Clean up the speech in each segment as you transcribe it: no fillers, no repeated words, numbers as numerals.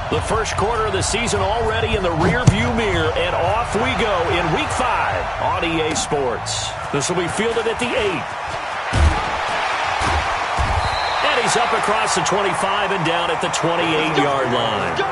The first quarter of the season already in the rearview mirror, and off we go in Week 5 on EA Sports. This will be fielded at the 8. And he's up across the 25 and down at the 28-yard line.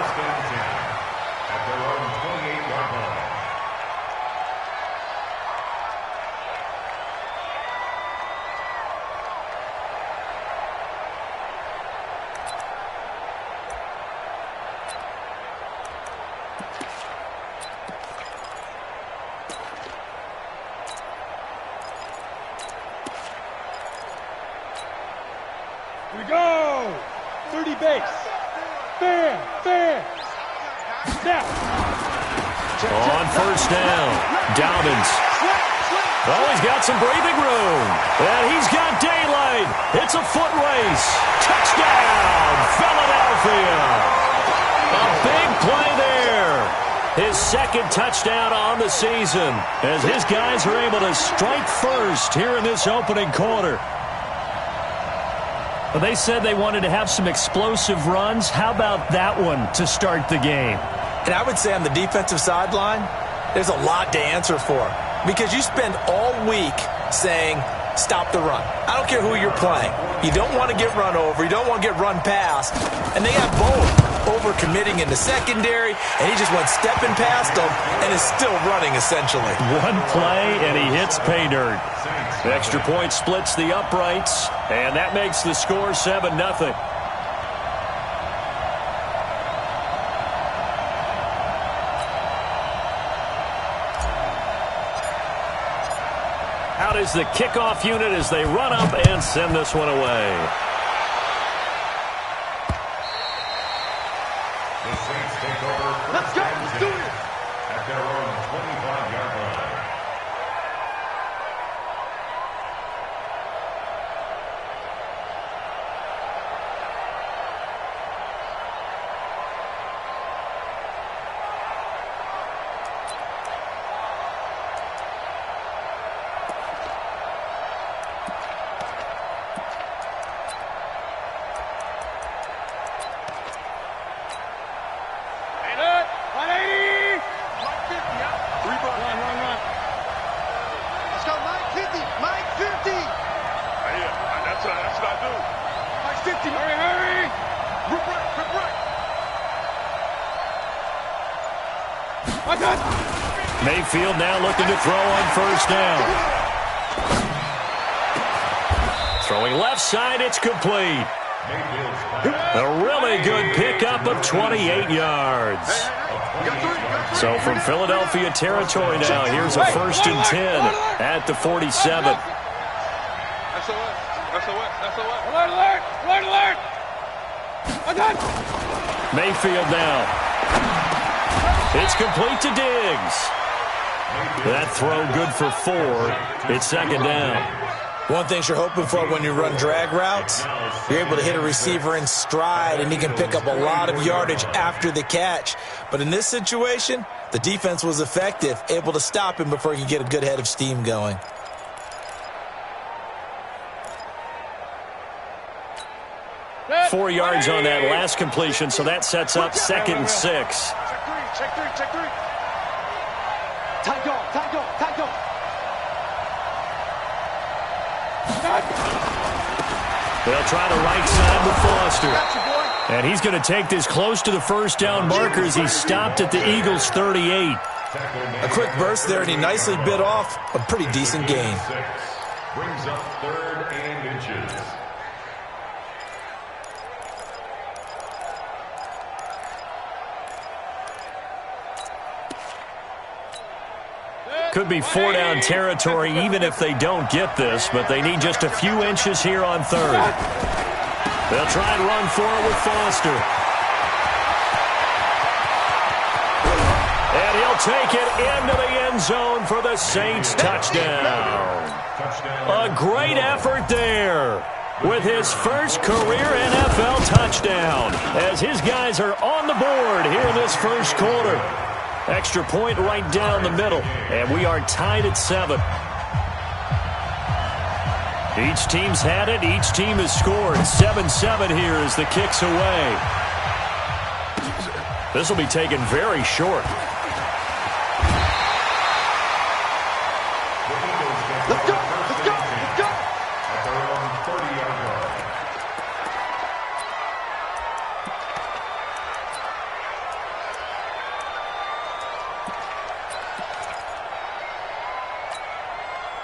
We go! 30 base. Fair. Snap. On first down, Dobbins. Oh, he's got some breathing room. And he's got daylight. It's a foot race. Touchdown, Philadelphia. A big play there. His second touchdown on the season as his guys are able to strike first here in this opening quarter. Well, they said they wanted to have some explosive runs. How about that one to start the game? And I would say on the defensive sideline, there's a lot to answer for. Because you spend all week saying, stop the run. I don't care who you're playing. You don't want to get run over. You don't want to get run past. And they have both over-committing in the secondary, and he just went stepping past them and is still running, essentially. One play, and he hits pay dirt. The extra point splits the uprights, and that makes the score 7-0. Out is the kickoff unit as they run up and send this one away. The Saints take over. Let's go. Let's do it. At their own 25-yard line. Mayfield now looking to throw on first down. Throwing left side, it's complete. A really good pickup of 28 yards. So from Philadelphia territory now, here's a 1st and 10 at the 47. Mayfield now. It's complete to Diggs. That throw good for 4. It's 2nd down. One thing you're hoping for when you run drag routes, you're able to hit a receiver in stride, and he can pick up a lot of yardage after the catch. But in this situation, the defense was effective, able to stop him before he could get a good head of steam going. Four yards on that last completion, so that sets up 2nd and 6. Check three. Time go. They'll try the right side with Foster. And he's going to take this close to the first down markers. He stopped at the Eagles' 38. A quick burst there, and he nicely bit off a pretty decent gain. Brings up 3rd and inches. Could be 4-down territory even if they don't get this, but they need just a few inches here on 3rd. They'll try and run for it with Foster. And he'll take it into the end zone for the Saints touchdown. A great effort there with his first career NFL touchdown as his guys are on the board here in this first quarter. Extra point right down the middle, and we are tied at 7. Each team's had it. Each team has scored. 7-7 here as the kick's away. This will be taken very short. Let's go. Let's go. Let's go. At their own 30-yard line.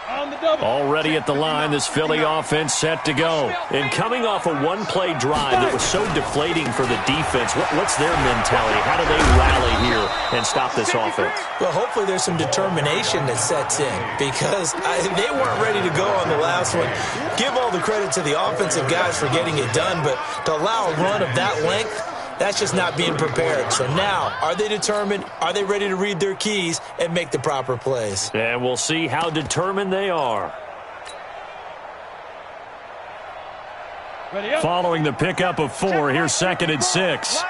On the double. Already at the line, this Philly offense set to go. And coming off a one-play drive that was so deflating for the defense, what's their mentality? How do they rally here and stop this offense? Well, hopefully there's some determination that sets in because they weren't ready to go on the last one. Give all the credit to the offensive guys for getting it done, but to allow a run of that length, that's just not being prepared. So now, are they determined? Are they ready to read their keys and make the proper plays? And we'll see how determined they are. Ready up. Following the pickup of 4, here's 2nd and 6.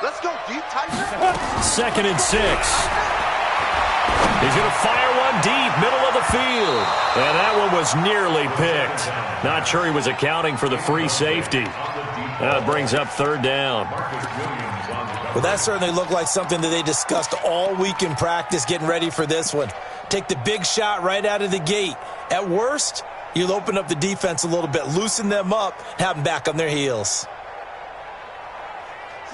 Let's go deep, tight. 2nd and 6. He's going to fire one deep, middle of the field. And that one was nearly picked. Not sure he was accounting for the free safety. That brings up 3rd down. Well, that certainly looked like something that they discussed all week in practice getting ready for this one. Take the big shot right out of the gate. At worst, you'll open up the defense a little bit, loosen them up, have them back on their heels.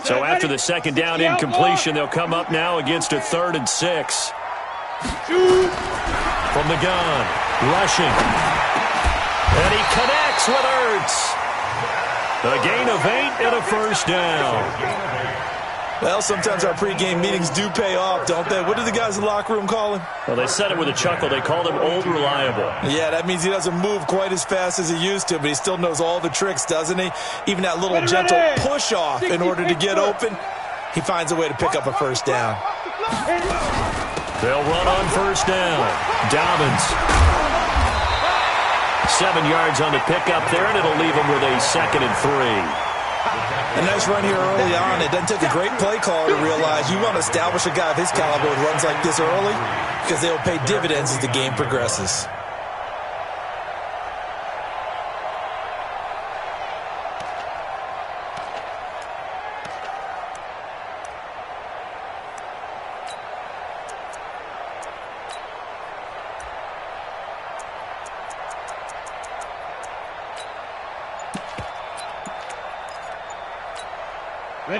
So after the 2nd down incompletion, they'll come up now against a 3rd and 6. From the gun, rushing. And he connects with Ertz. A gain of 8 and a 1st down. Well, sometimes our pregame meetings do pay off, don't they? What do the guys in the locker room call him? Well, they said it with a chuckle. They called him Old Reliable. Yeah, that means he doesn't move quite as fast as he used to, but he still knows all the tricks, doesn't he? Even that little gentle push-off in order to get open, he finds a way to pick up a 1st down. They'll run on 1st down. Dobbins. 7 yards on the pickup there, and it'll leave him with a 2nd and 3. A nice run here early on. It doesn't take a great play caller to realize you want to establish a guy of his caliber with runs like this early because they'll pay dividends as the game progresses.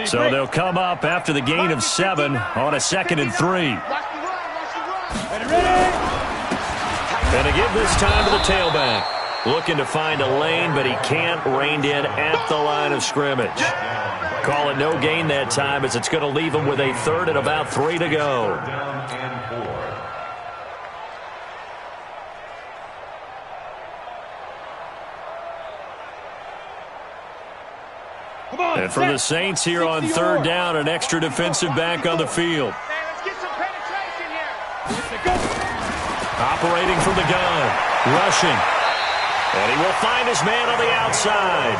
So they'll come up after the gain of 7 on a 2nd and 3. And to give this time to the tailback. Looking to find a lane, but he can't. Reined in at the line of scrimmage. Call it no gain that time as it's going to leave him with a 3rd and about 3 to go. And for the Saints here on 3rd down, an extra defensive back on the field. Operating from the gun. Rushing. And he will find his man on the outside.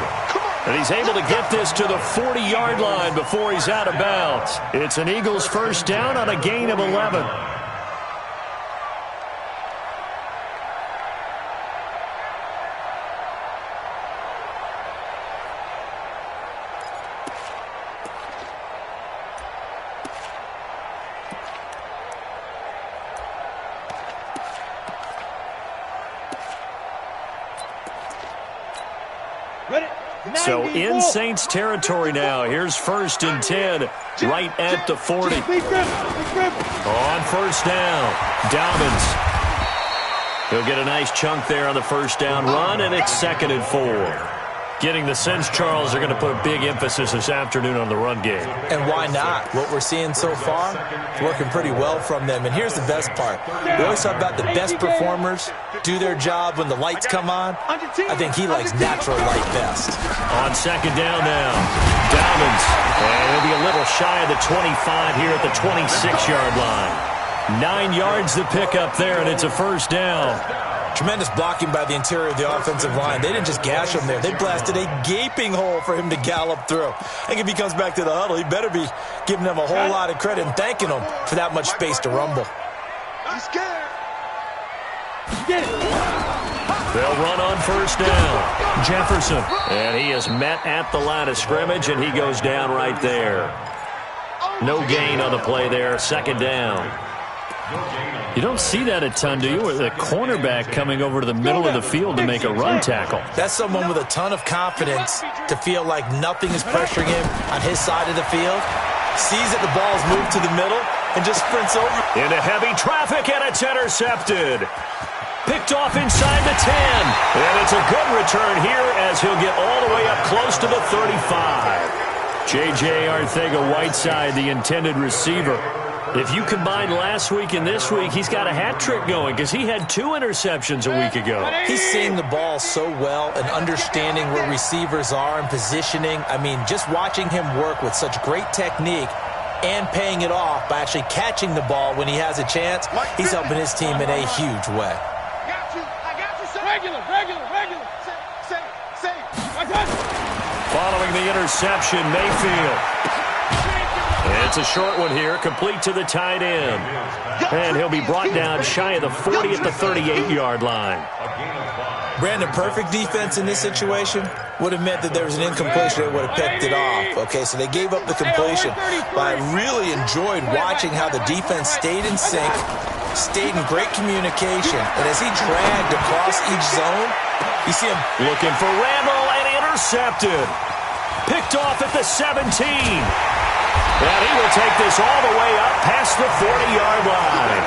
And he's able to get this to the 40-yard line before he's out of bounds. It's an Eagles 1st down on a gain of 11. So in Saints territory now. Here's 1st and 10 right at the 40. On 1st down, Dobbins. He'll get a nice chunk there on the 1st down run, and it's 2nd and 4. Getting the sense, Charles, they're going to put a big emphasis this afternoon on the run game. And why not? What we're seeing so far, working pretty well from them. And here's the best part. We always talk about the best performers do their job when the lights come on. I think he likes natural light best. On 2nd down now, Dobbins. And he'll be a little shy of the 25 here at the 26-yard line. 9 yards to pick up there, and it's a 1st down. Tremendous blocking by the interior of the offensive line. They didn't just gash him there. They blasted a gaping hole for him to gallop through. I think if he comes back to the huddle, he better be giving them a whole lot of credit and thanking them for that much space to rumble. He's scared. They'll run on 1st down. Jefferson. And he is met at the line of scrimmage, and he goes down right there. No gain on the play there. Second down. You don't see that a ton, do you? With a cornerback coming over to the middle of the field to make a run tackle. That's someone with a ton of confidence to feel like nothing is pressuring him on his side of the field. Sees that the ball's moved to the middle and just sprints over. Into heavy traffic, and it's intercepted. Picked off inside the 10. And it's a good return here as he'll get all the way up close to the 35. J.J. Arcega-Whiteside, the intended receiver. If you combine last week and this week, he's got a hat trick going because he had 2 interceptions a week ago. He's seeing the ball so well and understanding where receivers are and positioning. I mean, just watching him work with such great technique and paying it off by actually catching the ball when he has a chance, he's helping his team in a huge way. I got you, regular. Following the interception, Mayfield. It's a short one here, complete to the tight end. And he'll be brought down shy of the 40 at the 38-yard line. Brandon, perfect defense in this situation would have meant that there was an incompletion. They would have picked it off. Okay, so they gave up the completion. But I really enjoyed watching how the defense stayed in sync, stayed in great communication. And as he dragged across each zone, you see him looking for Randall and intercepted. Picked off at the 17. And he will take this all the way up past the 40-yard line.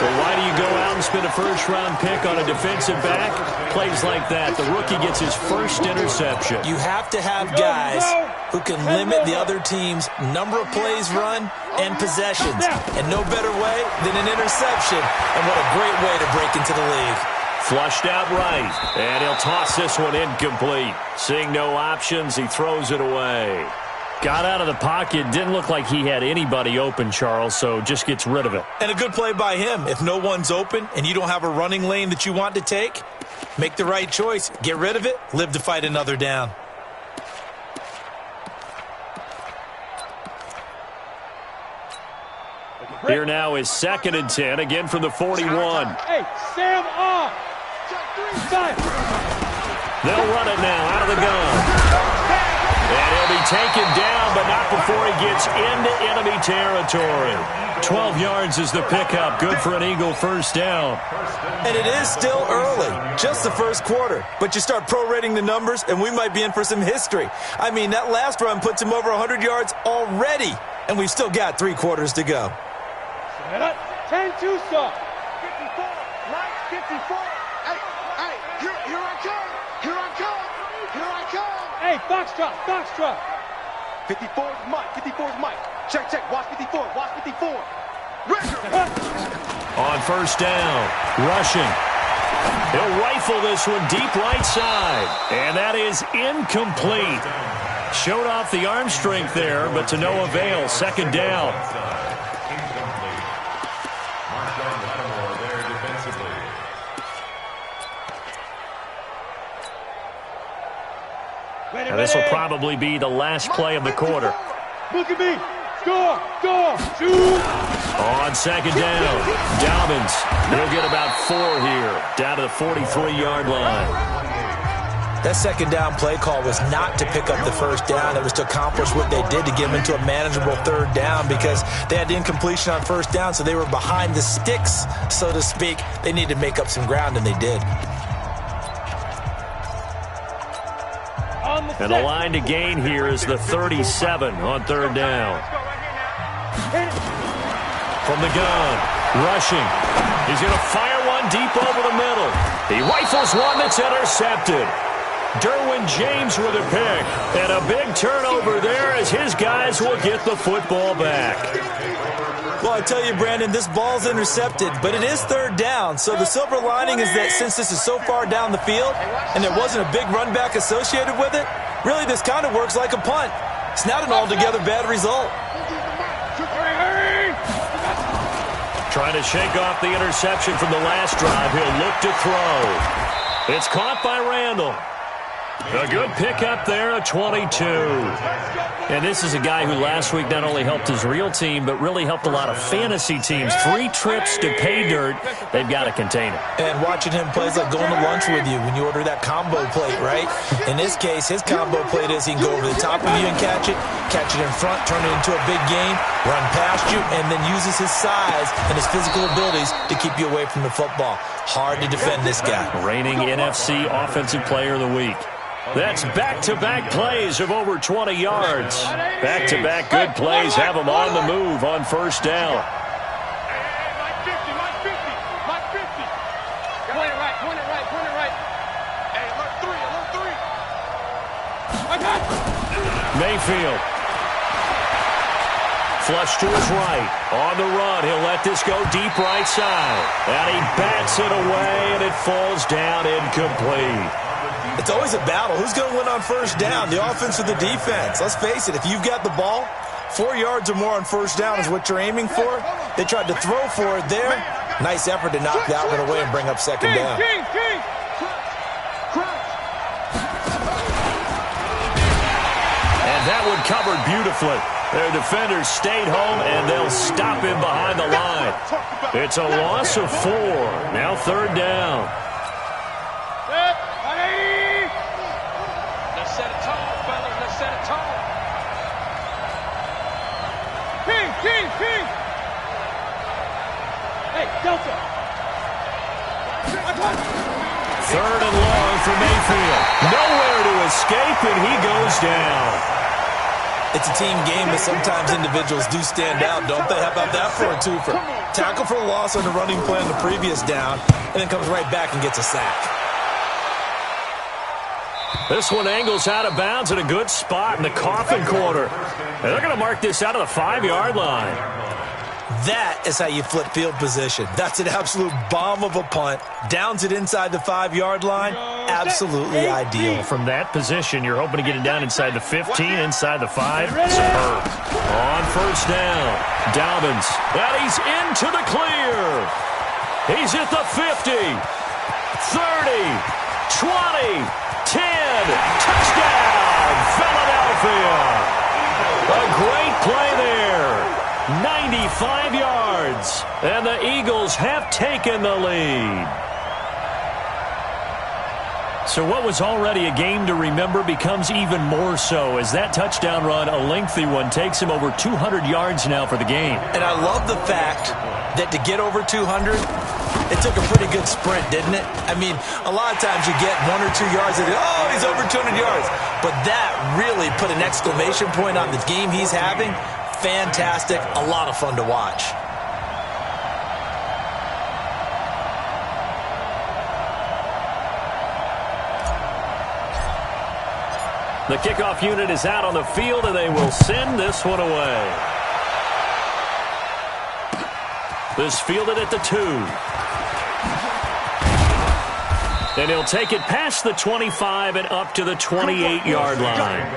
So why do you go out and spend a first-round pick on a defensive back? Plays like that. The rookie gets his first interception. You have to have guys who can limit the other team's number of plays run and possessions. And no better way than an interception. And what a great way to break into the league. Flushed out right. And he'll toss this one incomplete. Seeing no options, he throws it away. Got out of the pocket. Didn't look like he had anybody open, Charles, so just gets rid of it. And a good play by him. If no one's open and you don't have a running lane that you want to take, make the right choice. Get rid of it. Live to fight another down. Here now is 2nd and 10, again from the 41. Hey, Sam off. They'll run it now out of the gun. And he'll be taken down, but not before he gets into enemy territory. 12 yards is the pickup. Good for an Eagle first down. And it is still early, just the first quarter. But you start prorating the numbers, and we might be in for some history. I mean, that last run puts him over 100 yards already, and we've still got 3 quarters to go. 10-2 stop. 54, Mike, 54. Hey, here I come. Hey, Foxtrot. 54's Mike. Check, watch 54. On first down, rushing. He'll rifle this one deep right side. And that is incomplete. Showed off the arm strength there, but to no avail. 2nd down. And this will probably be the last play of the quarter. Look at me. Score, shoot. On 2nd down, Dobbins. He'll get about 4 here, down to the 43-yard line. That 2nd down play call was not to pick up the first down. It was to accomplish what they did to get them into a manageable 3rd down because they had incompletion on 1st down, so they were behind the sticks, so to speak. They needed to make up some ground, and they did. And the line to gain here is the 37 on 3rd down. From the gun, rushing. He's going to fire one deep over the middle. He rifles one that's intercepted. Derwin James with a pick. And a big turnover there as his guys will get the football back. Well, I tell you, Brandon, this ball's intercepted, but it is 3rd down. So the silver lining is that since this is so far down the field and there wasn't a big run back associated with it, really this kind of works like a punt. It's not an altogether bad result. Trying to shake off the interception from the last drive. He'll look to throw. It's caught by Randall. A good pickup there, a 22. And this is a guy who last week not only helped his real team, but really helped a lot of fantasy teams. 3 trips to pay dirt. They've got to contain it. And watching him play is like going to lunch with you when you order that combo plate, right? In this case, his combo plate is he can go over the top of you and catch it in front, turn it into a big gain, run past you, and then uses his size and his physical abilities to keep you away from the football. Hard to defend this guy. Reigning NFC Offensive Player of the Week. That's back-to-back plays of over 20 yards. Back-to-back good plays have them on the move on first down. Mayfield. Flush to his right. On the run, he'll let this go deep right side. And he bats it away, and it falls down incomplete. It's always a battle. Who's going to win on first down, the offense or the defense? Let's face it, if you've got the ball, 4 yards or more on first down is what you're aiming for. They tried to throw for it there. Nice effort to knock that one away and bring up second down. And that one covered beautifully. Their defenders stayed home, and they'll stop him behind the line. It's a loss of 4. Now third down. Let's set it tall, fellas. Let's set it tall. King. Hey, Delta. Third and long for Mayfield. Nowhere to escape, and he goes down. It's a team game, but sometimes individuals do stand out, don't they? How about that for a twofer? Tackle for a loss on the running play on the previous down, and then comes right back and gets a sack. This one angles out of bounds at a good spot in the coffin corner. And they're going to mark this out of the 5-yard line. That is how you flip field position. That's an absolute bomb of a punt. Downs it inside the 5-yard line. Absolutely ideal. From that position, you're hoping to get it down inside the 15, inside the 5. Superb. On first down, Dobbins. And he's into the clear. He's at the 50, 30, 20, 10. Touchdown, Philadelphia. A great play there. 95 yards, and the Eagles have taken the lead. So what was already a game to remember becomes even more so as that touchdown run, a lengthy one, takes him over 200 yards now for the game. And I love the fact that to get over 200, it took a pretty good sprint, didn't it? I mean, a lot of times you get 1 or 2 yards and, oh, he's over 200 yards. But that really put an exclamation point on the game he's having. Fantastic, a lot of fun to watch. The kickoff unit is out on the field, and they will send this one away. This fielded at the 2. And he'll take it past the 25 and up to the 28-yard line.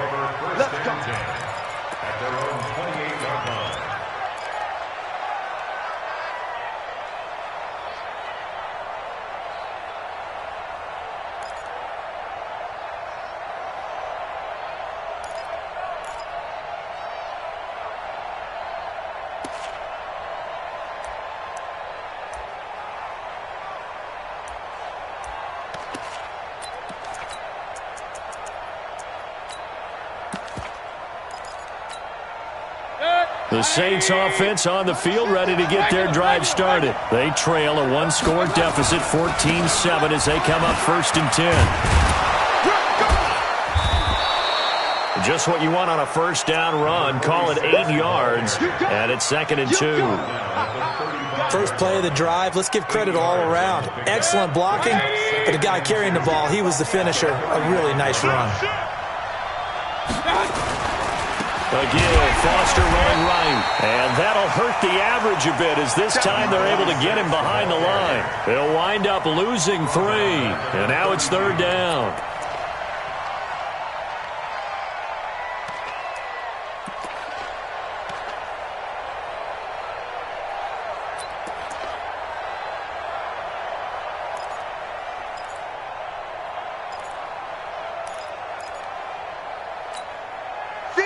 Let's go. At their own 28-yard line. The Saints offense on the field ready to get their drive started. They trail a 1-score deficit, 14-7 as they come up 1st and 10. Just what you want on a first down run. Call it 8 yards, and it's 2nd and 2. First play of the drive, let's give credit all around. Excellent blocking, but the guy carrying the ball, he was the finisher. A really nice run. Again, Foster running right. And that'll hurt the average a bit as this time they're able to get him behind the line. They'll wind up losing 3. And now it's 3rd down.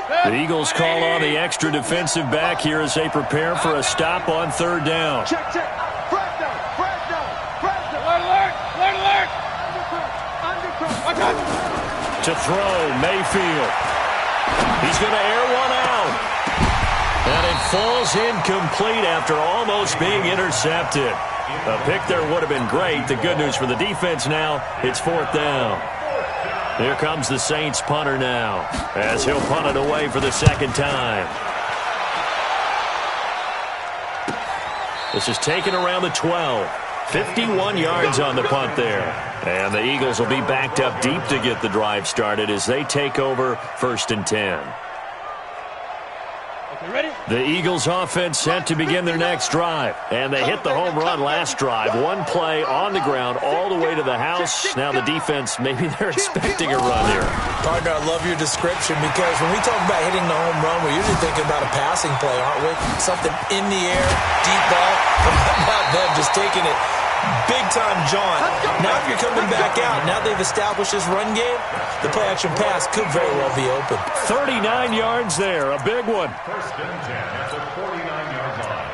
The Eagles call on the extra defensive back here as they prepare for a stop on third down. Check. Fresno. Alert. Undercut. To throw, Mayfield. He's going to air one out. And it falls incomplete after almost being intercepted. A pick there would have been great. The good news for the defense now, it's fourth down. Here comes the Saints punter now as he'll punt it away for the second time. This is taken around the 12. 51 yards on the punt there. And the Eagles will be backed up deep to get the drive started as they take over 1st and 10. The Eagles offense set to begin their next drive. And they hit the home run last drive. One play on the ground all the way to the house. Now the defense, maybe they're expecting a run here. Partner, I love your description because when we talk about hitting the home run, we're usually thinking about a passing play, aren't we? Something in the air, deep ball. But how about them just taking it big-time jaunt? Now if you're coming back out, now they've established this run game, the play-action pass could very well be open. 39 yards there, a big one. 1st and 10 at the 49-yard line.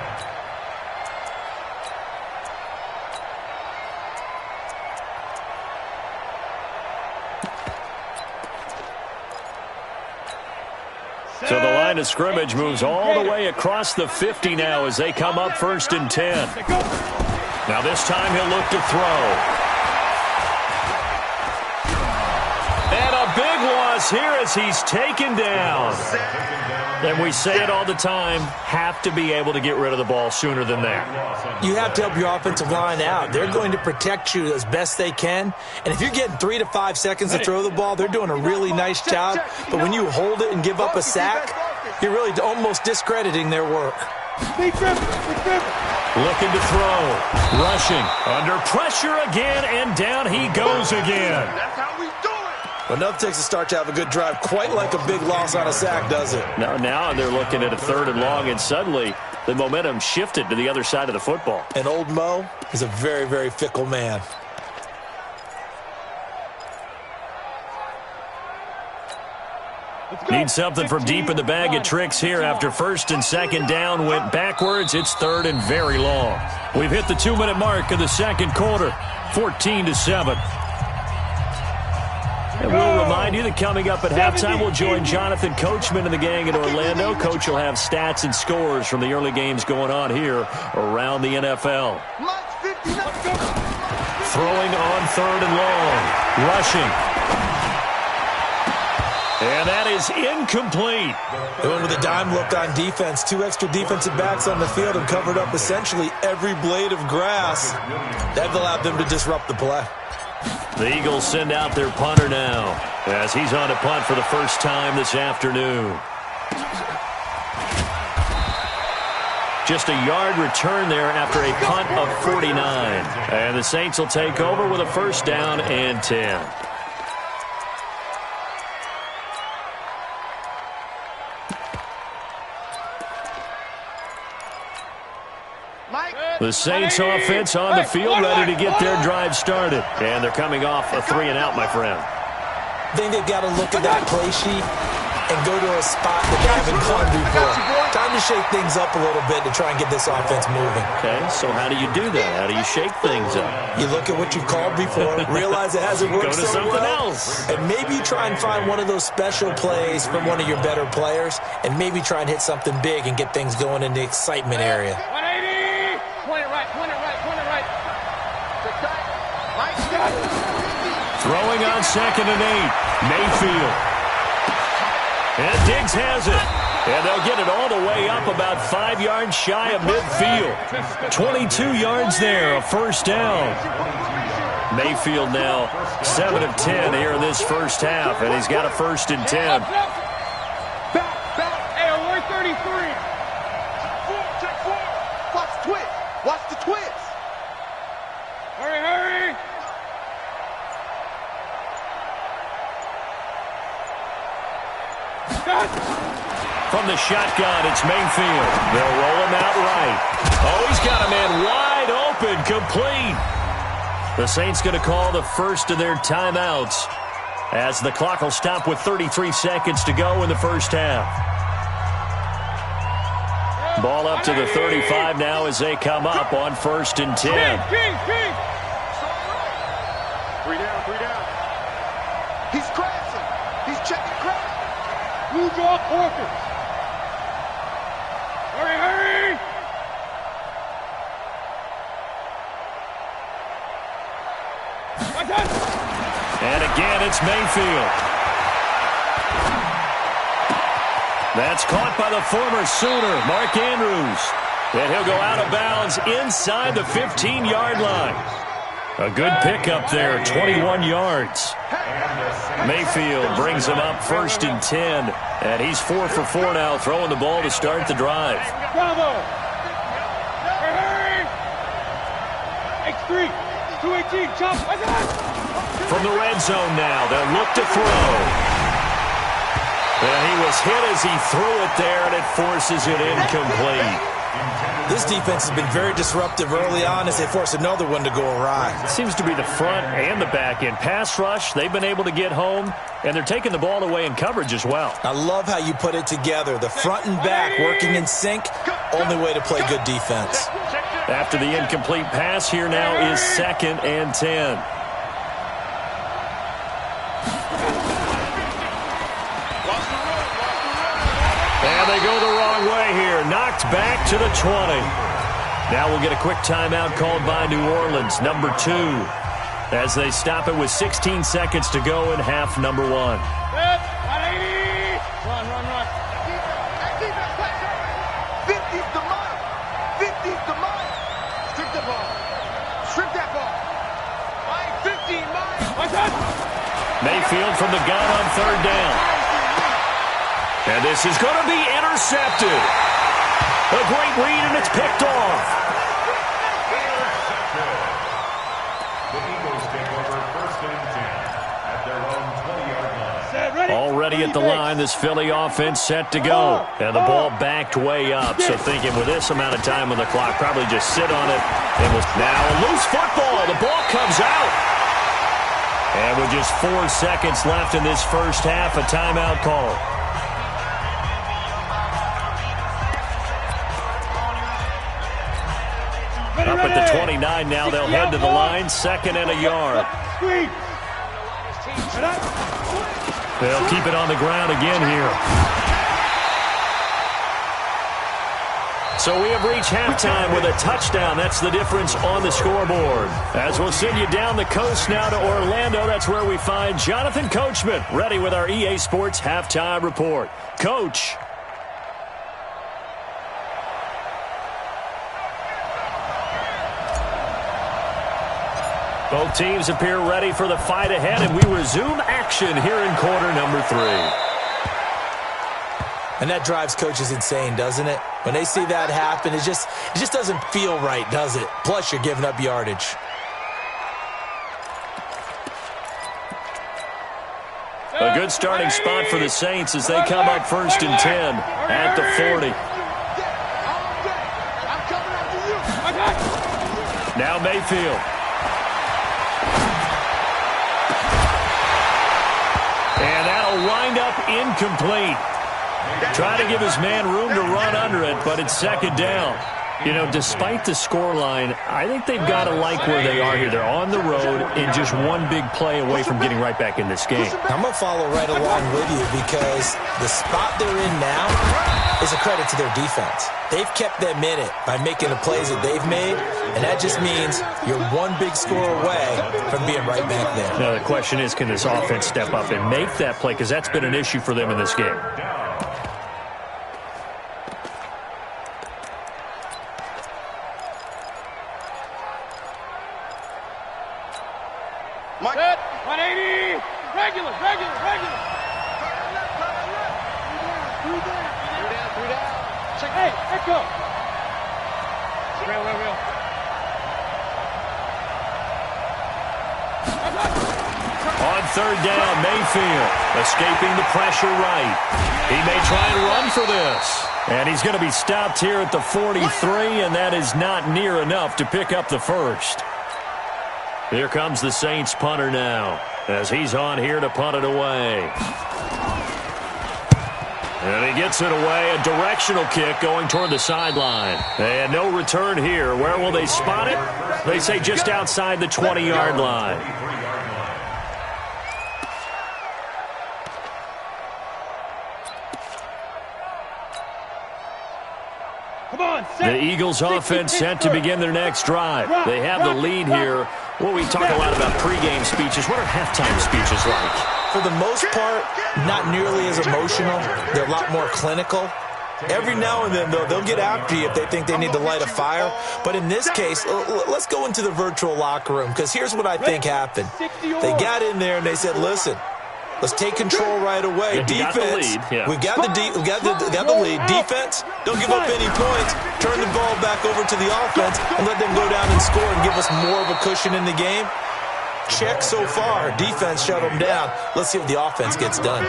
So the line of scrimmage moves all the way across the 50 now as they come up 1st and 10. Now this time he'll look to throw. And a big loss here as he's taken down. And we say it all the time, have to be able to get rid of the ball sooner than that. You have to help your offensive line out. They're going to protect you as best they can. And if you're getting 3 to 5 seconds to throw the ball, they're doing a really nice job. But when you hold it and give up a sack, you're really almost discrediting their work. Looking to throw. Rushing. Under pressure again, and down he goes again. That's how we do it. Enough takes a start to have a good drive. Quite like a big loss on a sack, does it? Now they're looking at a 3rd and long, and suddenly the momentum shifted to the other side of the football. And old Mo is a very, very fickle man. Need something from deep in the bag of tricks here after 1st and 2nd down went backwards. It's 3rd and very long. We've hit the 2-minute mark of the second quarter, 14-7. And we'll remind you that coming up at halftime, we'll join Jonathan Coachman and the gang in Orlando. Coach will have stats and scores from the early games going on here around the NFL. Throwing on 3rd and long. Rushing. And that is incomplete. They went with a dime look on defense. 2 extra defensive backs on the field and covered up essentially every blade of grass. That allowed them to disrupt the play. The Eagles send out their punter now as he's on a punt for the first time this afternoon. Just a yard return there after a punt of 49. And the Saints will take over with a 1st down and 10. The Saints offense on the field ready to get their drive started. And they're coming off a 3-and-out, my friend. I think they've got to look at that play sheet and go to a spot that they haven't gone before. Time to shake things up a little bit to try and get this offense moving. Okay, so how do you do that? How do you shake things up? You look at what you've called before, realize it hasn't worked Go to so something well, else. and maybe you try and find one of those special plays from one of your better players, and maybe try and hit something big and get things going in the excitement area. 180! Point it right. Throwing on 2nd and 8. Mayfield. And Diggs has it. And they'll get it all the way up about 5 yards shy of midfield. 22 yards there, a 1st down. Mayfield now 7 of 10 here in this first half, and he's got a 1st and 10. Back. Hey, we're 33. Check 4. Watch the twist. Hurry. From the shotgun, it's Mayfield. They'll roll him out right. Oh, he's got a man wide open, complete. The Saints going to call the first of their timeouts. as the clock will stop with 33 seconds to go in the first half. Ball up to the 35 now as they come up on 1st and 10. Three down. He's crashing. He's checking crash. Blue draw quarters. Hurry! And again, it's Mayfield. That's caught by the former Sooner, Mark Andrews. And he'll go out of bounds inside the 15-yard line. A good pickup there, 21 yards. Mayfield brings him up 1st and 10. And he's 4 for 4 now, throwing the ball to start the drive. Bravo! Hurry! X3, 218, jump! From the red zone now, they'll look to throw. And he was hit as he threw it there, and it forces it incomplete. This defense has been very disruptive early on as they force another one to go awry. It seems to be the front and the back end. Pass rush, they've been able to get home, and they're taking the ball away in coverage as well. I love how you put it together. The front and back working in sync, only way to play good defense. After the incomplete pass, here now is 2nd and 10. And they go the wrong way here. Knocked back to the 20. Now we'll get a quick timeout called by New Orleans, number 2, as they stop it with 16 seconds to go in half number 1. Run. 50's the mark. 50's the mark. Strip the ball. Strip that ball. 15, Mike. Mayfield from the gun on 3rd down. And this is going to be intercepted. A great read, and it's picked off. The Eagles take over 1st and 10 at their own 20-yard line. Already at the line, this Philly offense set to go. And the ball backed way up. So thinking with this amount of time on the clock, probably just sit on it. And now a loose football. The ball comes out. And with just 4 seconds left in this first half, a timeout call. Up at the 29 now, they'll head to the line, 2nd and a yard. They'll keep it on the ground again here. So we have reached halftime with a touchdown. That's the difference on the scoreboard. As we'll send you down the coast now to Orlando, that's where we find Jonathan Coachman, ready with our EA Sports Halftime Report. Coach. Both teams appear ready for the fight ahead, and we resume action here in quarter number 3. And that drives coaches insane, doesn't it? When they see that happen, it just doesn't feel right, does it? Plus, you're giving up yardage. A good starting spot for the Saints as they come up 1st and 10 at the 40. Now Mayfield. And that'll wind up incomplete. Trying to give his man room to run under it, but it's 2nd down. You know, despite the scoreline, I think they've got to like where they are here. They're on the road and just one big play away from getting right back in this game. I'm going to follow right along with you because the spot they're in now is a credit to their defense. They've kept them in it by making the plays that they've made, and that just means you're one big score away from being right back there. Now, the question is, can this offense step up and make that play? Because that's been an issue for them in this game. Mike. 180. Regular. Three down. Check. Hey, echo. Real. On 3rd down, Mayfield escaping the pressure right. He may try and run for this. And he's going to be stopped here at the 43, and that is not near enough to pick up the first. Here comes the Saints punter now. as he's on here to punt it away. And he gets it away, a directional kick going toward the sideline. And no return here. Where will they spot it? They say just outside the 20-yard line. Come on, the Eagles offense set to begin their next drive. They have the lead here. Well, we talk a lot about pregame speeches. What are halftime speeches like? For the most part, not nearly as emotional. They're a lot more clinical. Every now and then, though, they'll get after you if they think they need to light a fire. But in this case, let's go into the virtual locker room, because here's what I think happened. They got in there and they said, listen, let's take control right away. Defense, we've got the lead. Defense, don't give up any points. Turn the ball back over to the offense and let them go down and score and give us more of a cushion in the game. Check so far. Defense shut them down. Let's see if the offense gets done.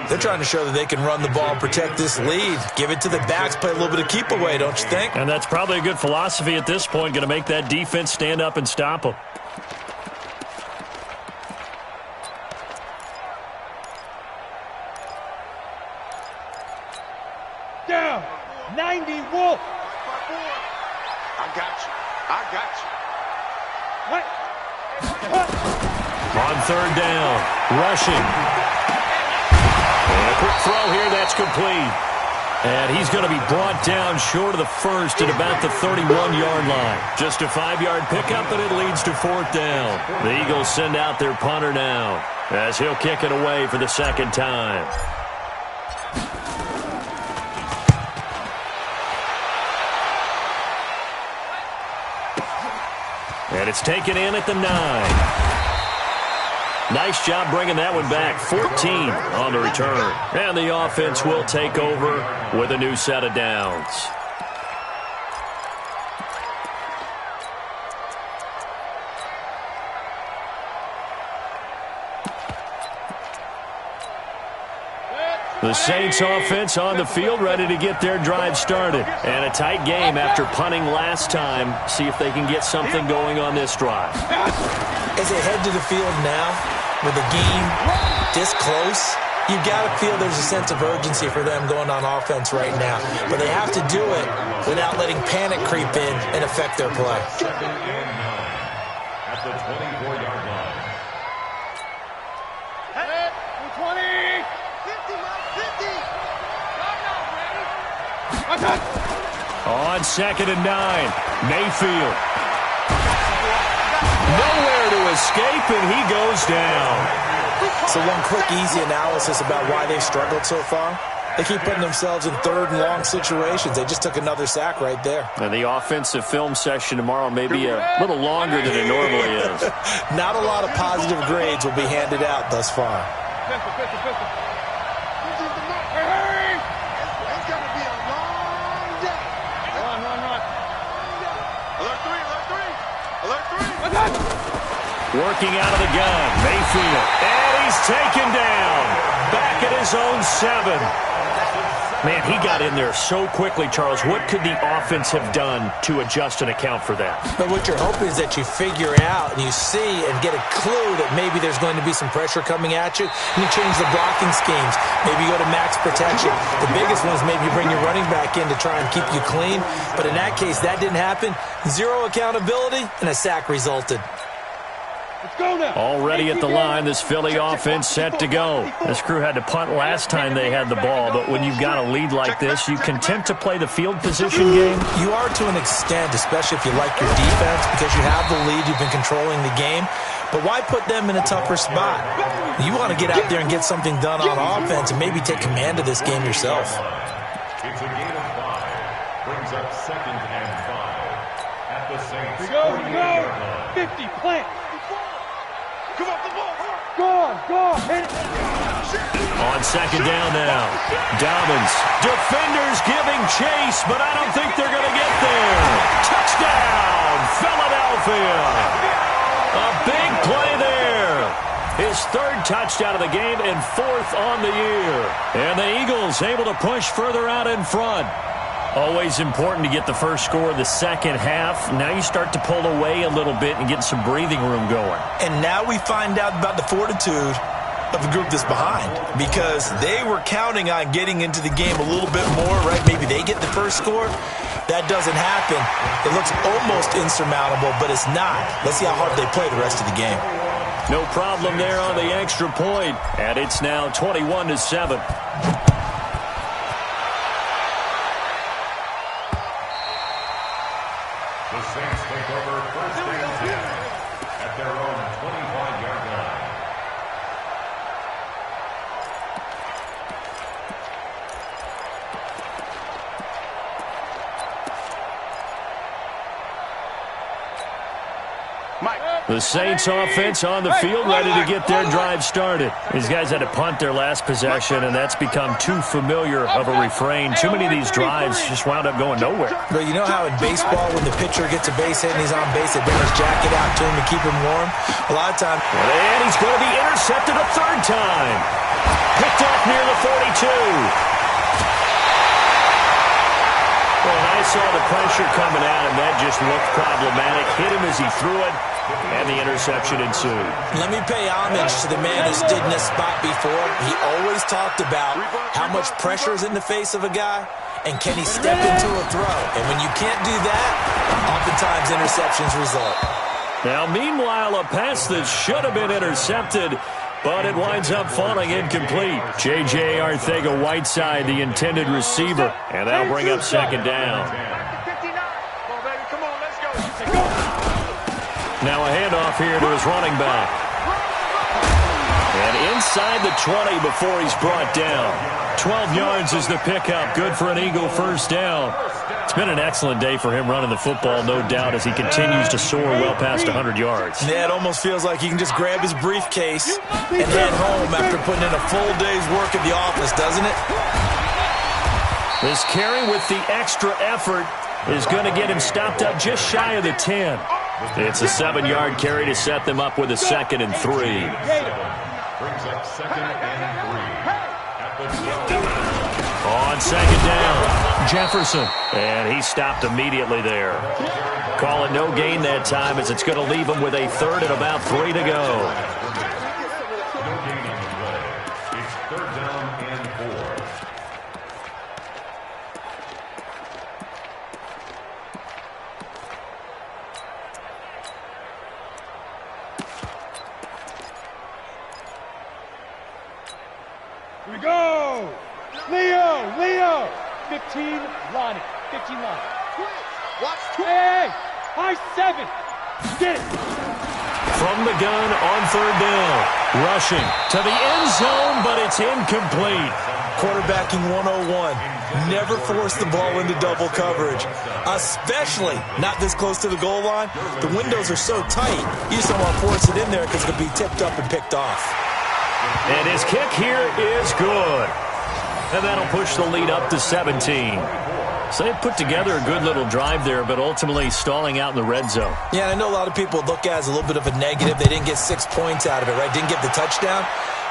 They're trying to show that they can run the ball and protect this lead. Give it to the backs, play a little bit of keep away, don't you think? And that's probably a good philosophy at this point, going to make that defense stand up and stop them. Down. 90 Wolf. I got you. What? On third down, rushing. And a quick throw here, that's complete. And he's going to be brought down short of the first at about the 31-yard line. Just a 5-yard pickup, and it leads to fourth down. The Eagles send out their punter now, as he'll kick it away for the second time. And it's taken in at the 9. Nice job bringing that one back. 14 on the return. And the offense will take over with a new set of downs. The Saints offense on the field, ready to get their drive started. And a tight game after punting last time. See if they can get something going on this drive. As they head to the field now, with the game this close, you've got to feel there's a sense of urgency for them going on offense right now. But they have to do it without letting panic creep in and affect their play. At the 24-yard line. 20. 50. On 2nd and 9, Mayfield. Nowhere to escape, and he goes down. So one quick, easy analysis about why they've struggled so far. They keep putting themselves in third and long situations. They just took another sack right there. And the offensive film session tomorrow may be a little longer than it normally is. Not a lot of positive grades will be handed out thus far. Pistol. It's going to be a long day. Run. Alert 3. Working out of the gun, Mayfield. And he's taken down. Back at his own 7. Man, he got in there so quickly, Charles. What could the offense have done to adjust and account for that? But what you're hoping is that you figure out and you see and get a clue that maybe there's going to be some pressure coming at you, and you change the blocking schemes. Maybe you go to max protection. The biggest one is maybe you bring your running back in to try and keep you clean. But in that case, that didn't happen. Zero accountability, and a sack resulted. Let's go now. Already at the line, this Philly offense set to go. This crew had to punt last time they had the ball, but when you've got a lead like this, you content to play the field position game? You are to an extent, especially if you like your defense, because you have the lead, you've been controlling the game. But why put them in a tougher spot? You want to get out there and get something done on offense and maybe take command of this game yourself. It's a gain of 5. Brings up 2nd and 5. At the Saints. Here we go. 50, plant. Come on, the ball. Go on. Hit it. On 2nd down now. Dobbins. Defenders giving chase, but I don't think they're going to get there. Touchdown, Philadelphia. A big play there. His 3rd touchdown of the game and 4th on the year. And the Eagles able to push further out in front. Always important to get the first score of the second half. Now you start to pull away a little bit and get some breathing room going. And now we find out about the fortitude of the group that's behind, because they were counting on getting into the game a little bit more, right? Maybe they get the first score. That doesn't happen. It looks almost insurmountable, but it's not. Let's see how hard they play the rest of the game. No problem there on the extra point, and it's now 21-7. The Saints take over first and 10 at their own 25-yard line. The Saints offense on the field, ready to get their drive started. These guys had to punt their last possession, and that's become too familiar of a refrain. Too many of these drives just wound up going nowhere. But you know how in baseball, when the pitcher gets a base hit and he's on base, they bring his jacket out to him to keep him warm? A lot of times. And he's going to be intercepted a third time. Picked off near the 42. Well, I saw the pressure coming at him. That just looked problematic. Hit him as he threw it, and the interception ensued. Let me pay homage to the man who stood in this spot before. He always talked about how much pressure is in the face of a guy, and can he step into a throw. And when you can't do that, oftentimes interceptions result. Now, meanwhile, a pass that should have been intercepted, but it winds up falling incomplete. J.J. Arcega-Whiteside, the intended receiver, and that'll bring up second down. Now a handoff here to his running back. And inside the 20 before he's brought down. 12 yards is the pickup. Good for an Eagle first down. It's been an excellent day for him running the football, no doubt, as he continues to soar well past 100 yards. Yeah, it almost feels like he can just grab his briefcase and head home after putting in a full day's work at the office, doesn't it? This carry with the extra effort is going to get him stopped up just shy of the 10. It's a 7-yard carry to set them up with a 2nd and 3. Brings up 2nd and 3 at the 12. On second down, Jefferson. And he stopped immediately there. Call it no gain that time, as it's going to leave him with a 3rd and about 3 to go. No gain on the play. It's 3rd down and 4. Here we go. Leo. 15, Lonnie. 15, Lonnie. Watch. Hey, high 7. Get it. From the gun on 3rd down. Rushing to the end zone, but it's incomplete. Quarterbacking 101. Never force the ball into double coverage, especially not this close to the goal line. The windows are so tight, you just don't want to force it in there because it could be tipped up and picked off. And his kick here is good. And that'll push the lead up to 17. So they put together a good little drive there, but ultimately stalling out in the red zone. Yeah, I know a lot of people look at it as a little bit of a negative. They didn't get 6 points out of it, right? Didn't get the touchdown.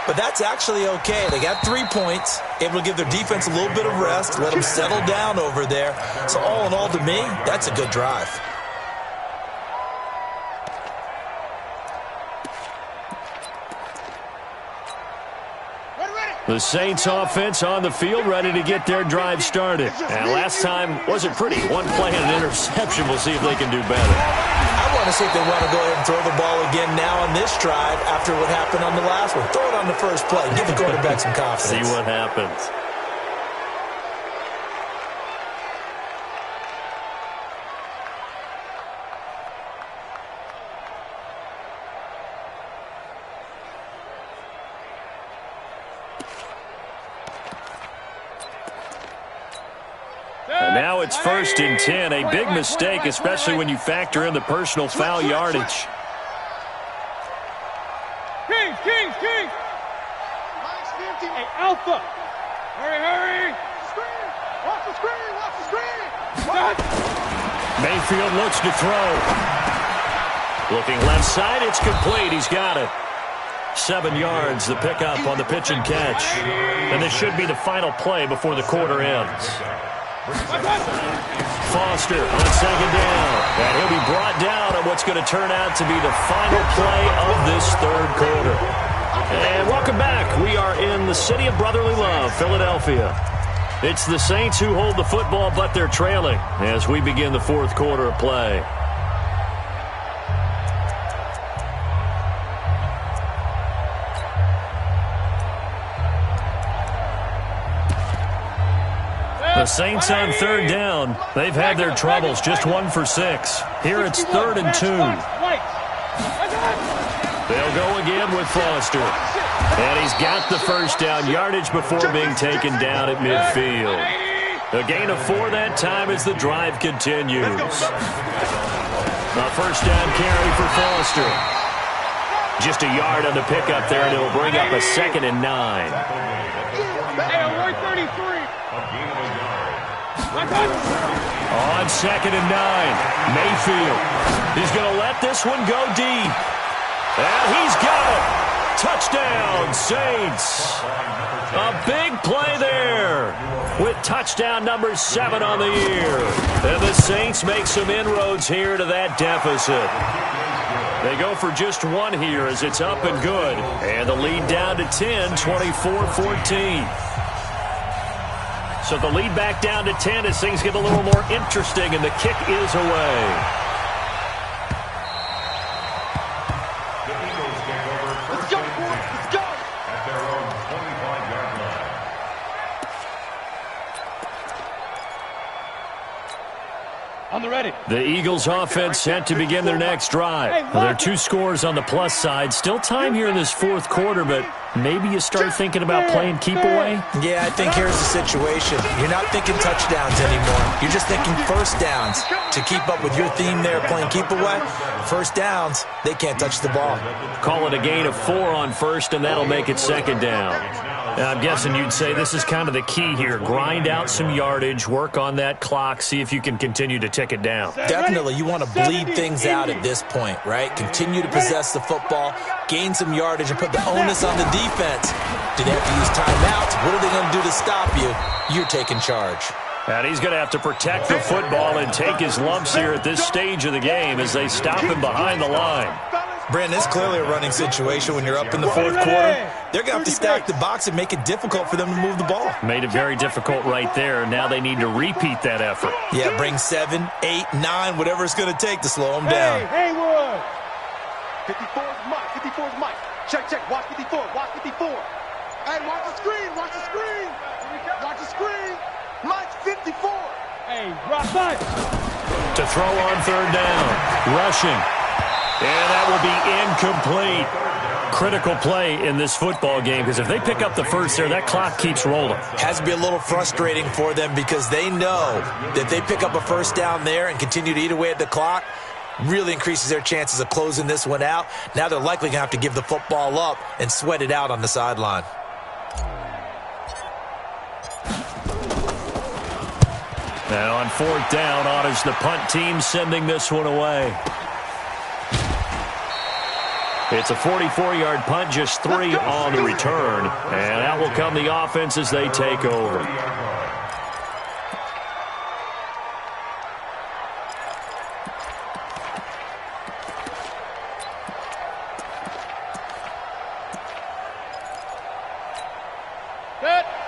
But that's actually okay. They got 3 points, able to give their defense a little bit of rest, let them settle down over there. So all in all, to me, that's a good drive. The Saints offense on the field, ready to get their drive started. And last time wasn't pretty. 1 play and an interception. We'll see if they can do better. I want to see if they want to go ahead and throw the ball again now on this drive after what happened on the last one. Throw it on the first play. Give the quarterback some confidence. See what happens. And now it's 1st and 10. A big mistake, especially when you factor in the personal foul yardage. Kings. Hey, Alpha. Hurry. Screen. Watch the screen. Mayfield looks to throw. Looking left side, it's complete. He's got it. 7 yards, the pickup on the pitch and catch. And this should be the final play before the quarter ends. Foster on second down. And he'll be brought down on what's going to turn out to be the final play of this third quarter. And welcome back. We are in the city of brotherly love, Philadelphia. It's the Saints who hold the football, but they're trailing as we begin the fourth quarter of play. The Saints on third down. They've had their troubles, just 1 for 6. Here it's 3rd and 2. They'll go again with Foster. And he's got the first down, yardage before being taken down at midfield. A gain of 4 that time as the drive continues. A first down carry for Foster. Just a yard on the pickup there, and it'll bring up a 2nd and 9. On 2nd and 9, Mayfield is going to let this one go deep. And he's got it. Touchdown, Saints. A big play there with touchdown number 7 on the year. And the Saints make some inroads here to that deficit. They go for just 1 here as it's up and good. And the lead down to 10, 24-14. So the lead back down to 10 as things get a little more interesting, and the kick is away. The Eagles take over first and 10 at their own 25-yard line. On the ready. The Eagles offense set to begin their next drive. Well, there are 2 scores on the plus side. Still time here in this fourth quarter, but maybe you start thinking about playing keep away? Yeah, I think here's the situation. You're not thinking touchdowns anymore. You're just thinking first downs. To keep up with your theme there, playing keep away, first downs, they can't touch the ball. Call it a gain of 4 on first, and that'll make it 2nd down. I'm guessing you'd say this is kind of the key here. Grind out some yardage, work on that clock, see if you can continue to tick it down. Definitely, you want to bleed things out at this point, right? Continue to possess the football, gain some yardage, and put the onus on the defense. Do they have to use timeouts? What are they going to do to stop you? You're taking charge. And he's going to have to protect the football and take his lumps here at this stage of the game as they stop him behind the line. Brandon, it's clearly a running situation when you're up in the fourth quarter. They're going to have to stack the box and make it difficult for them to move the ball. Made it very difficult right there. Now they need to repeat that effort. Yeah, bring 7, 8, 9, whatever it's going to take to slow them down. Hey, Haywood. 54 is Mike. 54 is Mike. Check, check. Watch 54. Watch 54. Hey, watch the screen. Watch the screen. Watch the screen. Mike's 54. Hey, drop back. To throw on third down. Rushing. And that will be incomplete. Critical play in this football game because if they pick up the first there, that clock keeps rolling. Has to be a little frustrating for them because they know that if they pick up a first down there and continue to eat away at the clock, really increases their chances of closing this one out. Now they're likely going to have to give the football up and sweat it out on the sideline. Now on fourth down, honors the punt team sending this one away. It's a 44-yard punt, just 3 on the return. And out will come the offense as they take over.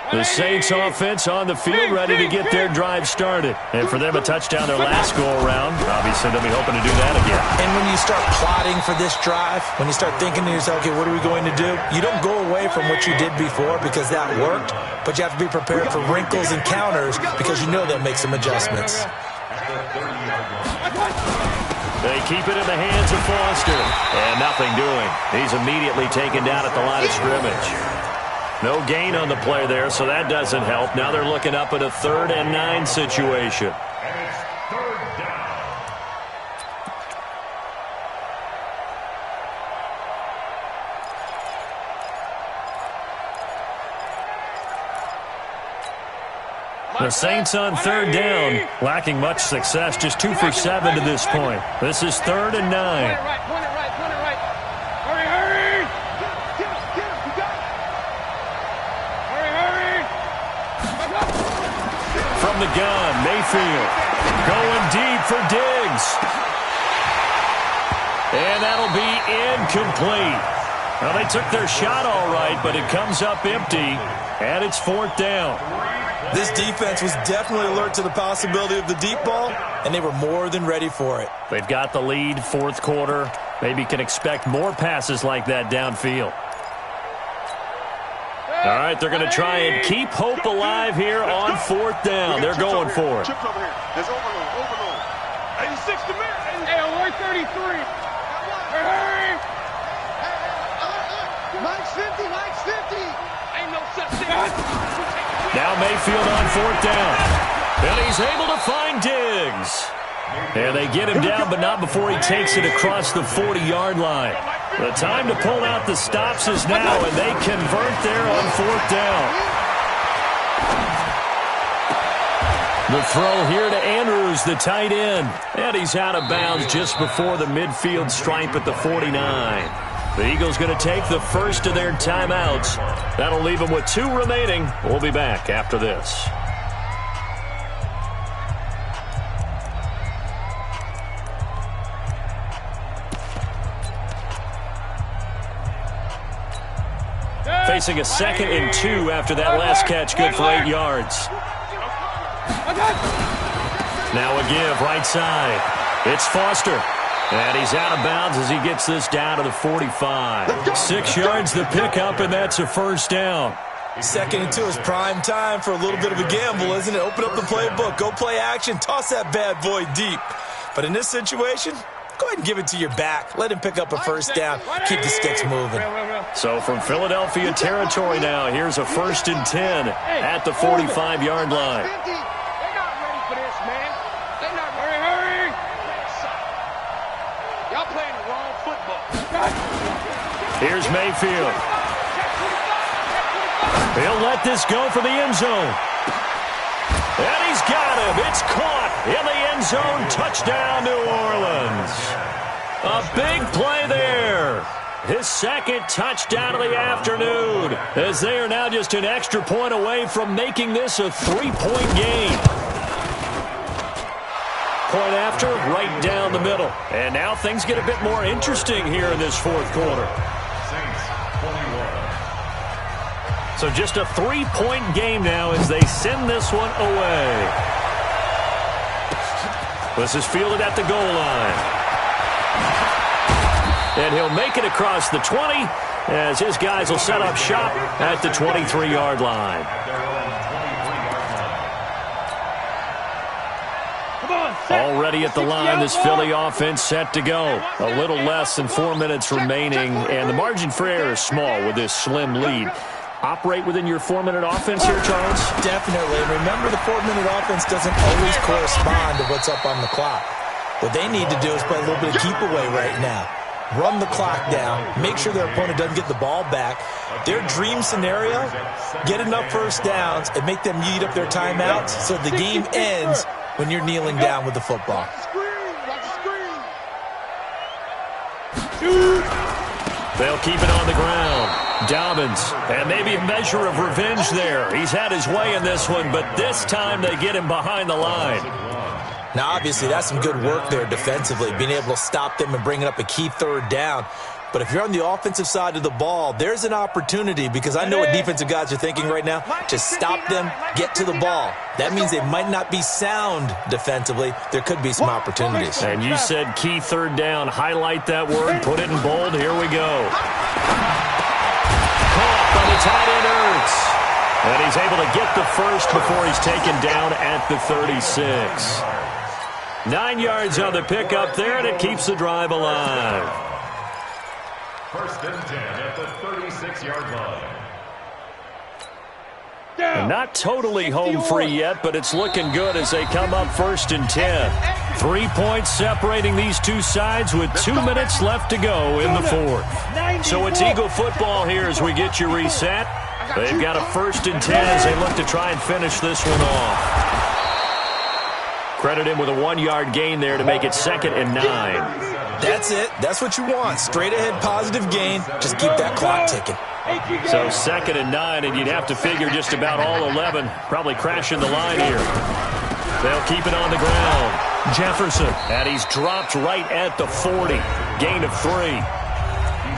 The Saints offense on the field ready to get their drive started. And for them, a touchdown their last go-around. Obviously, they'll be hoping to do that again. And when you start plotting for this drive, when you start thinking to yourself, okay, what are we going to do? You don't go away from what you did before because that worked, but you have to be prepared for wrinkles and counters because you know they'll make some adjustments. They keep it in the hands of Foster. And nothing doing. He's immediately taken down at the line of scrimmage. No gain on the play there, so that doesn't help. Now they're looking up at a 3rd and 9 situation. And it's 3rd down. The Saints on 3rd down, lacking much success, just 2 for 7 to this point. This is 3rd and 9. Point it right. Hurry. Get him. You got it. Hurry. From from the gun. Mayfield going deep for Diggs. And that'll be incomplete. Well, they took their shot all right, but it comes up empty, and it's 4th down. This defense was definitely alert to the possibility of the deep ball, and they were more than ready for it. They've got the lead, 4th quarter. Maybe can expect more passes like that downfield. All right, they're going to try and keep hope alive here on 4th down. They're going for it. Chips over here. There's overload. 86 to me. Hey, on 133. Hey! Mike's 50. Ain't no such thing. Now Mayfield on 4th down. And he's able to find Diggs. And they get him down, but not before he takes it across the 40-yard line. The time to pull out the stops is now, and they convert there on 4th down. The throw here to Andrews, the tight end. And he's out of bounds just before the midfield stripe at the 49. The Eagles going to take the first of their timeouts. That'll leave them with 2 remaining. We'll be back after this. Facing a 2nd and 2 after that last catch, good for 8 yards. Now a give, right side. It's Foster. And he's out of bounds as he gets this down to the 45. 6 yards the pickup, and that's a 1st down. 2nd and 2 is prime time for a little bit of a gamble, isn't it? Open up the playbook, go play action, toss that bad boy deep. But in this situation, go ahead and give it to your back. Let him pick up a 1st down. Keep the sticks moving. So from Philadelphia territory now, here's a 1st and 10 at the 45-yard line. They're not ready for this, man. They're not ready. Hurry! Y'all playing the wrong football. Here's Mayfield. He'll let this go for the end zone. And he's got him. It's caught in the end zone. Touchdown, New Orleans. A big play there. His 2nd touchdown of the afternoon, as they are now just an extra point away from making this a 3-point game. Point after, right down the middle. And now things get a bit more interesting here in this 4th quarter. So just a 3-point game now as they send this one away. This is fielded at the goal line. And he'll make it across the 20 as his guys will set up shop at the 23-yard line. Already at the line, this Philly offense set to go. A little less than 4 minutes remaining, and the margin for error is small with this slim lead. Operate within your 4-minute offense here, Charles? Definitely. And remember, the 4-minute offense doesn't always correspond to what's up on the clock. What they need to do is play a little bit of keep away right now. Run the clock down, make sure their opponent doesn't get the ball back. Their dream scenario, get enough 1st downs and make them eat up their timeouts so the game ends when you're kneeling down with the football. They'll keep it on the ground. Dobbins, and maybe a measure of revenge there. He's had his way in this one, but this time they get him behind the line. Now, obviously, that's some good work there defensively, being able to stop them and bringing up a key 3rd down. But if you're on the offensive side of the ball, there's an opportunity, because I know what defensive guys are thinking right now. Just stop them, get to the ball. That means they might not be sound defensively. There could be some opportunities. And you said key 3rd down. Highlight that word, put it in bold. Here we go. Caught by the tight end Ertz. And he's able to get the 1st before he's taken down at the 36. 9 yards on the pickup there, and it keeps the drive alive. 1st and 10 at the 36-yard line. And not totally home free yet, but it's looking good as they come up 1st and 10. 3 points separating these two sides with 2 minutes left to go in the 4th. So it's Eagle football here as we get you reset. They've got a 1st and 10 as they look to try and finish this one off. Credit him with a 1-yard gain there to make it 2nd and 9. That's it. That's what you want. Straight ahead positive gain. Just keep that clock ticking. So 2nd and 9, and you'd have to figure just about all 11 probably crashing the line here. They'll keep it on the ground. Jefferson, and he's dropped right at the 40. Gain of 3.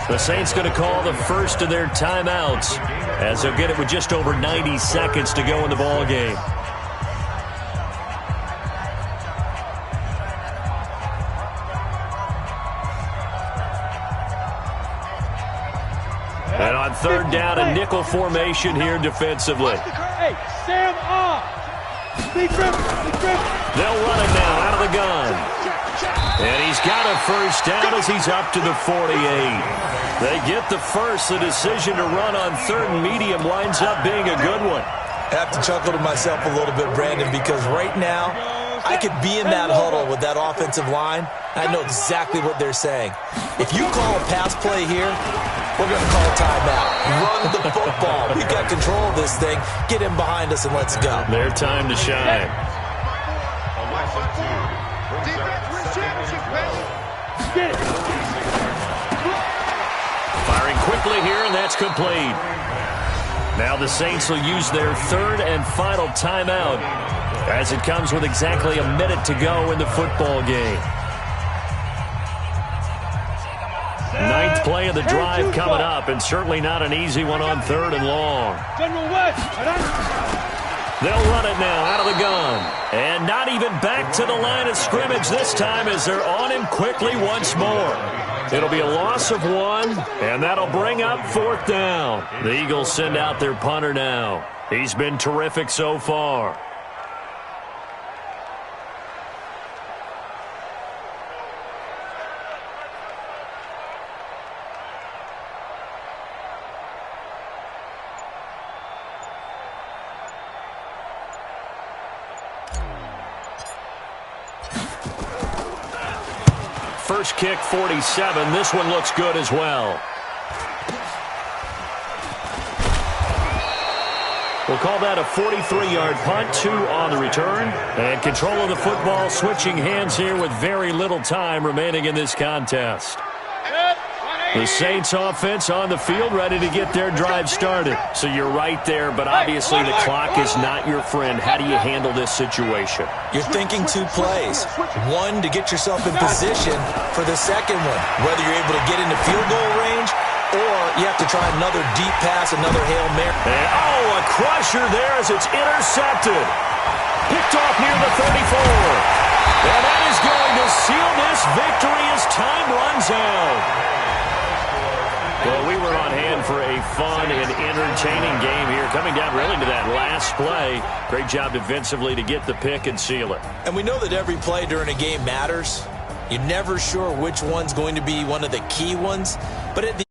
The Saints going to call the first of their timeouts as they'll get it with just over 90 seconds to go in the ball game. And on 3rd down, a nickel formation here defensively. Hey, Sam off. Big grip. They'll run it now out of the gun. And he's got a first down as he's up to the 48. They get the first. The decision to run on 3rd and medium winds up being a good one. I have to chuckle to myself a little bit, Brandon, because right now I could be in that huddle with that offensive line. I know exactly what they're saying. If you call a pass play here, we're going to call a timeout. Run the football. We've got control of this thing. Get him behind us and let's go. Their time to shine. Firing quickly here, and that's complete. Now the Saints will use their 3rd and final timeout as it comes with exactly a minute to go in the football game. 9th play of the drive coming up, and certainly not an easy one on 3rd and long. They'll run it now out of the gun. And not even back to the line of scrimmage this time as they're on him quickly once more. It'll be a loss of 1, and that'll bring up 4th down. The Eagles send out their punter now. He's been terrific so far. First kick, 47. This one looks good as well. We'll call that a 43-yard punt, 2 on the return. And control of the football switching hands here with very little time remaining in this contest. The Saints offense on the field ready to get their drive started. So you're right there, but obviously the clock is not your friend. How do you handle this situation? You're thinking 2 plays. 1 to get yourself in position for the second one, whether you're able to get into field goal range or you have to try another deep pass, another Hail Mary. And, a crusher there as it's intercepted. Picked off near the 34. And that is going to seal this victory as time runs out. Well, we were on hand for a fun and entertaining game here, coming down really to that last play. Great job defensively to get the pick and seal it. And we know that every play during a game matters. You're never sure which one's going to be one of the key ones, but at the